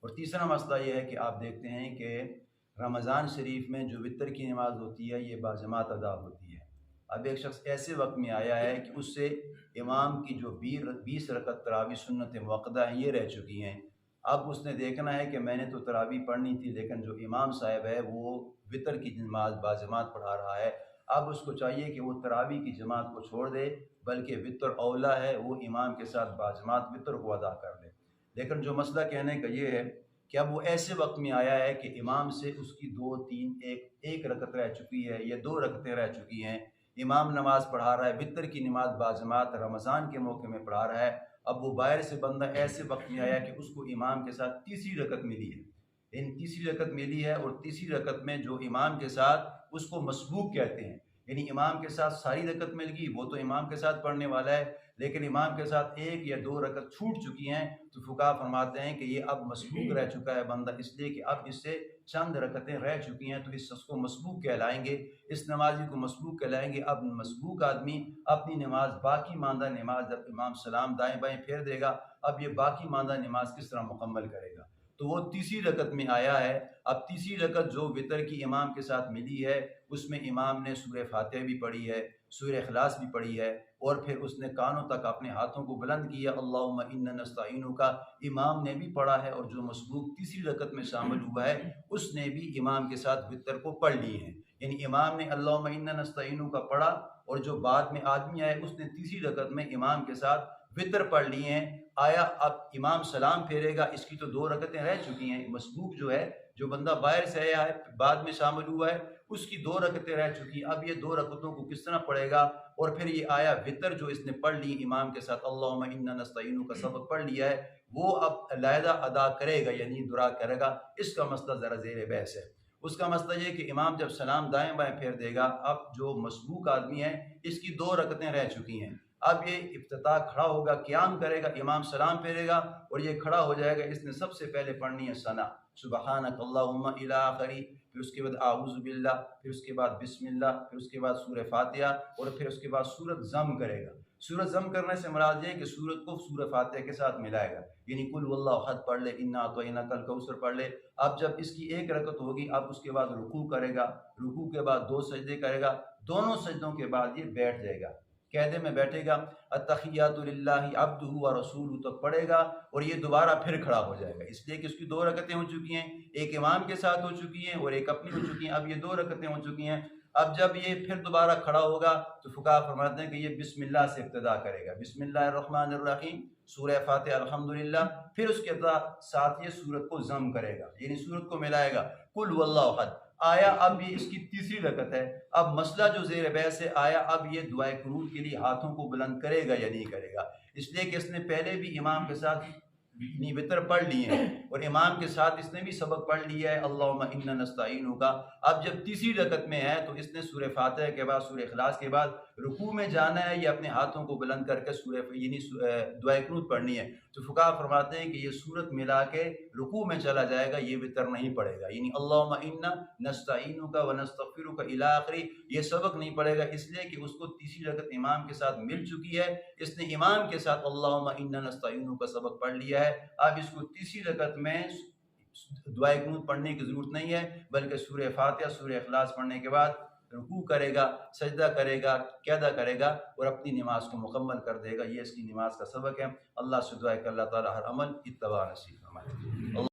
اور تیسرا مسئلہ یہ ہے کہ آپ دیکھتے ہیں کہ رمضان شریف میں جو وطر کی نماز ہوتی ہے یہ باجماعت ادا ہوتی ہے۔ اب ایک شخص ایسے وقت میں آیا ہے کہ اس سے امام کی جو 20 رکعت تراویح سنت موقدہ ہیں یہ رہ چکی ہیں۔ اب اس نے دیکھنا ہے کہ میں نے تو تراویح پڑھنی تھی، لیکن جو امام صاحب ہے وہ وطر کی نماز باجماعت پڑھا رہا ہے۔ اب اس کو چاہیے کہ وہ تراویح کی جماعت کو چھوڑ دے، بلکہ وطر اولا ہے، وہ امام کے ساتھ باجماعت وطر کو ادا کر لے۔ لیکن جو مسئلہ کہنے کا یہ ہے کہ اب وہ ایسے وقت میں آیا ہے کہ امام سے اس کی 2 3 ایک رکعت رہ چکی ہے یا 2 رکعتیں رہ چکی ہیں، امام نماز پڑھا رہا ہے، وطر کی نماز باجماعت رمضان کے موقع میں پڑھا رہا ہے۔ اب وہ باہر سے بندہ ایسے وقت میں آیا کہ اس کو امام کے ساتھ تیسری رکعت ملی ہے، تیسری رکعت ملی ہے، اور تیسری رکعت میں جو امام کے ساتھ اس کو مسبوق کہتے ہیں، یعنی امام کے ساتھ ساری رکعت مل گئی، وہ تو امام کے ساتھ پڑھنے والا ہے، لیکن امام کے ساتھ 1 یا 2 رکعت چھوٹ چکی ہیں، تو فقہا فرماتے ہیں کہ یہ اب مسبوق رہ چکا ہے بندہ، اس لیے کہ اب اس سے چند رکعتیں رہ چکی ہیں، تو اس شخص کو مسبوق کہلائیں گے، اس نمازی کو مسبوق کہلائیں گے۔ اب مسبوق آدمی اپنی نماز، باقی ماندہ نماز، جب امام سلام دائیں بائیں پھیر دے گا، اب یہ باقی ماندہ نماز کس طرح مکمل کرے گا؟ تو وہ تیسری رکعت میں آیا ہے۔ اب تیسری رکعت جو وطر کی امام کے ساتھ ملی ہے، اس میں امام نے سورہ فاتحہ بھی پڑھی ہے، سورہ اخلاص بھی پڑھی ہے، اور پھر اس نے کانوں تک اپنے ہاتھوں کو بلند کیا، اللہم انا نستعینک کا امام نے بھی پڑھا ہے، اور جو مسبوق تیسری رکعت میں شامل ہوا ہے اس نے بھی امام کے ساتھ وطر کو پڑھ لی ہیں، یعنی امام نے اللہم انا نستعینک کا پڑھا، اور جو بعد میں آدمی آئے اس نے تیسری رکعت میں امام کے ساتھ وطر پڑھ لی ہیں۔ آیا اب امام سلام پھیرے گا، اس کی تو 2 رکعتیں رہ چکی ہیں، مسبوق جو ہے، جو بندہ باہر سے آیا ہے بعد میں شامل ہوا ہے، اس کی 2 رکعتیں رہ چکی ہیں۔ اب یہ 2 رکعتوں کو کس طرح پڑھے گا؟ اور پھر یہ آیا وطر جو اس نے پڑھ لی امام کے ساتھ، اللہم انا نستعینک کا سبق پڑھ لیا ہے، وہ اب علیحدہ ادا کرے گا، یعنی دورہ کرے گا۔ اس کا مسئلہ ذرا زیر بحث ہے۔ اس کا مسئلہ یہ کہ امام جب سلام دائیں بائیں پھیر دے گا، اب جو مسبوق آدمی ہے اس کی 2 رکعتیں رہ چکی ہیں، اب یہ افتتاح کھڑا ہوگا، قیام کرے گا، امام سلام پھیرے گا اور یہ کھڑا ہو جائے گا۔ اس نے سب سے پہلے پڑھنی ہے ثنا، سبحانک اللہم الی آخری، پھر اس کے بعد اعوذ باللہ، پھر اس کے بعد بسم اللہ، پھر اس کے بعد سورہ فاتحہ، اور پھر اس کے بعد سورت ضم کرے گا۔ سورت ضم کرنے سے مراد یہ ہے کہ سورت کو سورہ فاتحہ کے ساتھ ملائے گا، یعنی قل هو اللہ احد پڑھ لے، انا اعطیناک الکوثر پڑھ لے۔ اب جب اس کی 1 رکعت ہوگی، اب اس کے بعد رکوع کرے گا، رکوع کے بعد 2 سجدے کرے گا، دونوں سجدوں کے بعد یہ بیٹھ جائے گا، قیدے میں بیٹھے گا، التحیات للہ عبدہ ورسولہ تک پڑھے گا، اور یہ دوبارہ پھر کھڑا ہو جائے گا، اس لیے کہ اس کی 2 رکعتیں ہو چکی ہیں، ایک امام کے ساتھ ہو چکی ہیں اور ایک اپنی ہو چکی ہیں، اب یہ 2 رکعتیں ہو چکی ہیں۔ اب جب یہ پھر دوبارہ کھڑا ہوگا تو فقہا فرماتے ہیں کہ یہ بسم اللہ سے ابتدا کرے گا، بسم اللہ الرحمن الرحیم، سورہ فاتحہ الحمدللہ، پھر اس کے ساتھ یہ سورت کو ضم کرے گا، یعنی سورت کو ملائے گا، قل هو اللہ احد۔ آیا اب یہ اس کی تیسری رکعت ہے، اب مسئلہ جو زیر بحث ہے، آیا اب یہ دعائے قنوت کے لیے ہاتھوں کو بلند کرے گا یا نہیں کرے گا؟ اس لیے کہ اس نے پہلے بھی امام کے ساتھ وطر پڑھ لیے ہیں، اور امام کے ساتھ اس نے بھی سبق پڑھ لیا ہے اللہم انا نستعینک کا۔ اب جب تیسری رکعت میں ہے تو اس نے سورہ فاتحہ کے بعد، سورہ اخلاص کے بعد رکوع میں جانا ہے، یا اپنے ہاتھوں کو بلند کر کے یعنی دعائے قنوت پڑھنی ہے، تو فقہا فرماتے ہیں کہ یہ سورت ملا کے رکوع میں چلا جائے گا، یہ وطر نہیں پڑھے گا، یعنی اللہم انا نستعینک ونستغفرک الی آخری، یہ سبق نہیں پڑھے گا، اس لیے کہ اس کو تیسری رکعت امام کے ساتھ مل چکی ہے، اس نے امام کے ساتھ اللہم انا نستعینک کا سبق پڑھ لیا ہے۔ اب اس کو تیسری رکعت میں دعائے قنوت پڑھنے کی ضرورت نہیں ہے، بلکہ سورہ فاتحہ، سورہ اخلاص پڑھنے کے بعد رکوع کرے گا، سجدہ کرے گا، قیدہ کرے گا، اور اپنی نماز کو مکمل کر دے گا۔ یہ اس کی نماز کا سبق ہے۔ اللہ سے دعا ہے کہ اللہ تعالی ہر عمل اتباع نصیب فرمائے۔